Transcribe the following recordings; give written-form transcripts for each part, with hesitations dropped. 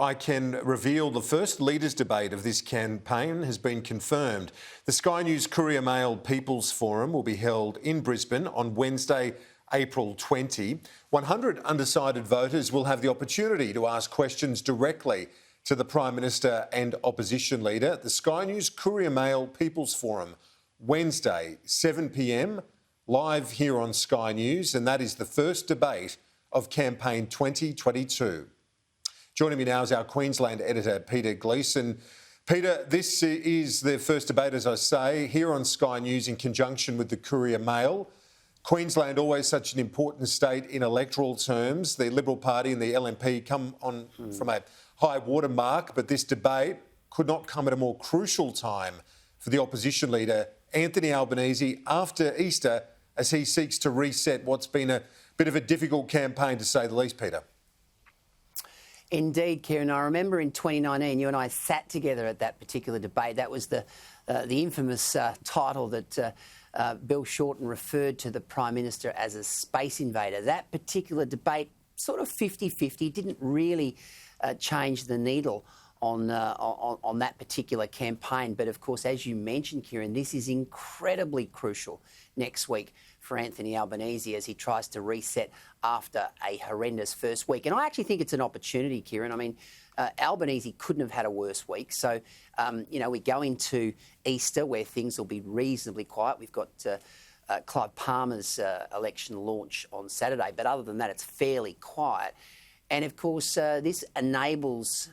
I can reveal the first leaders' debate of this campaign has been confirmed. The Sky News-Courier Mail People's Forum will be held in Brisbane on Wednesday, April 20. 100 undecided voters will have the opportunity to ask questions directly to the Prime Minister and Opposition Leader. The Sky News-Courier Mail People's Forum, Wednesday, 7 p.m, live here on Sky News, and that is the first debate of Campaign 2022. Joining me now is our Queensland editor, Peter Gleeson. Peter, this is the first debate, as I say, here on Sky News in conjunction with the Courier Mail. Queensland, always such an important state in electoral terms. The Liberal Party and the LNP come on from a high water mark, but this debate could not come at a more crucial time for the opposition leader, Anthony Albanese, after Easter, as he seeks to reset what's been a bit of a difficult campaign, to say the least, Peter. Indeed, Kieran. I remember in 2019, you and I sat together at that particular debate. That was the infamous title that Bill Shorten referred to the Prime Minister as a space invader. That particular debate, sort of 50-50, didn't really change the needle on that particular campaign. But of course, as you mentioned, Kieran, this is incredibly crucial next week for Anthony Albanese as he tries to reset after a horrendous first week. And I actually think it's an opportunity, Kieran. I mean, Albanese couldn't have had a worse week. So, we go into Easter where things will be reasonably quiet. We've got Clive Palmer's election launch on Saturday. But other than that, it's fairly quiet. And of course, this enables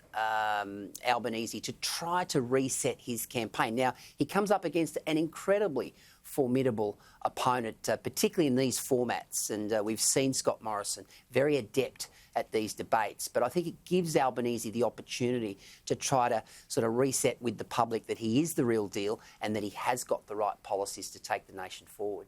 Albanese to try to reset his campaign. Now, he comes up against an incredibly formidable opponent, particularly in these formats. And we've seen Scott Morrison very adept at these debates. But I think it gives Albanese the opportunity to try to sort of reset with the public that he is the real deal and that he has got the right policies to take the nation forward.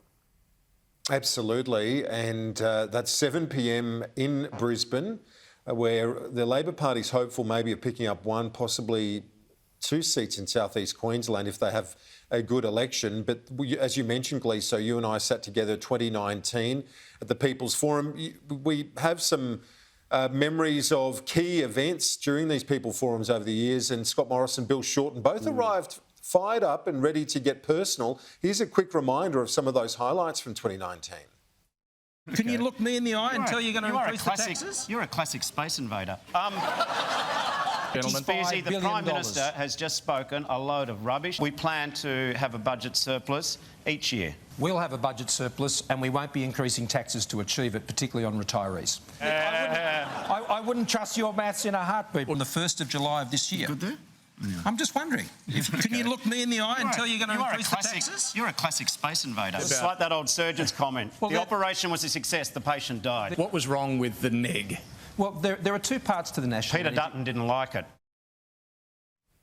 Absolutely. And that's 7 p.m. in Brisbane, where the Labor Party's hopeful maybe of picking up one, possibly two seats in southeast Queensland if they have a good election. But as you mentioned, Gleeso, you and I sat together 2019 at the People's Forum. We have some memories of key events during these People Forums over the years, and Scott Morrison, Bill Shorten, both arrived fired up and ready to get personal. Here's a quick reminder of some of those highlights from 2019. Can you look me in the eye and tell you're going to increase the taxes? You're a classic space invader. Gentlemen, Spearsy, the Prime Minister has just spoken a load of rubbish. We plan to have a budget surplus each year. We'll have a budget surplus and we won't be increasing taxes to achieve it, particularly on retirees. I wouldn't trust your maths in a heartbeat. On the 1st of July of this year. Good there? Yeah. I'm just wondering. Can you look me in the eye and tell you're going to increase the taxes? You're a classic space invader. It's like that old surgeon's comment. Well, the operation was a success, the patient died. What was wrong with the neg? Well, there are two parts to the national... Peter Dutton didn't like it.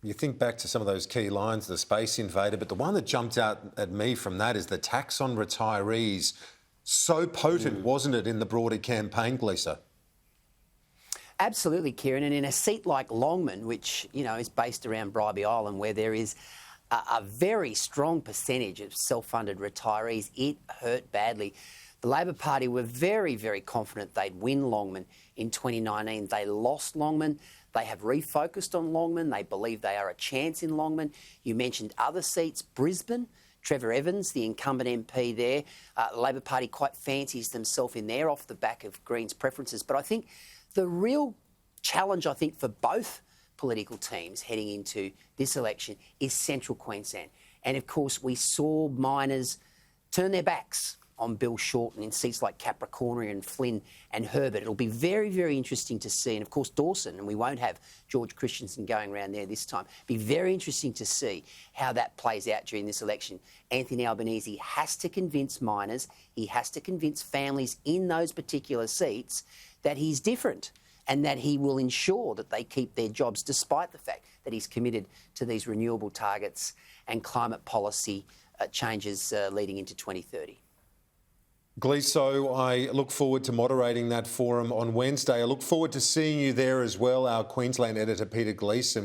You think back to some of those key lines, the space invader, but the one that jumped out at me from that is the tax on retirees. So potent, wasn't it, in the broader campaign, Gleeso? Absolutely, Kieran. And in a seat like Longman, which, is based around Bribie Island, where there is a very strong percentage of self-funded retirees, it hurt badly. The Labor Party were very, very confident they'd win Longman in 2019. They lost Longman. They have refocused on Longman. They believe they are a chance in Longman. You mentioned other seats, Brisbane. Trevor Evans, the incumbent MP there. The Labor Party quite fancies themselves in there off the back of Greens' preferences. But I think the real challenge, for both political teams heading into this election is central Queensland. And, of course, we saw miners turn their backs on Bill Shorten in seats like Capricornia and Flynn and Herbert. It'll be very, very interesting to see. And, of course, Dawson, and we won't have George Christensen going around there this time. Be very interesting to see how that plays out during this election. Anthony Albanese has to convince miners, he has to convince families in those particular seats that he's different and that he will ensure that they keep their jobs despite the fact that he's committed to these renewable targets and climate policy changes leading into 2030. Gleeso, I look forward to moderating that forum on Wednesday. I look forward to seeing you there as well, our Queensland editor, Peter Gleeson.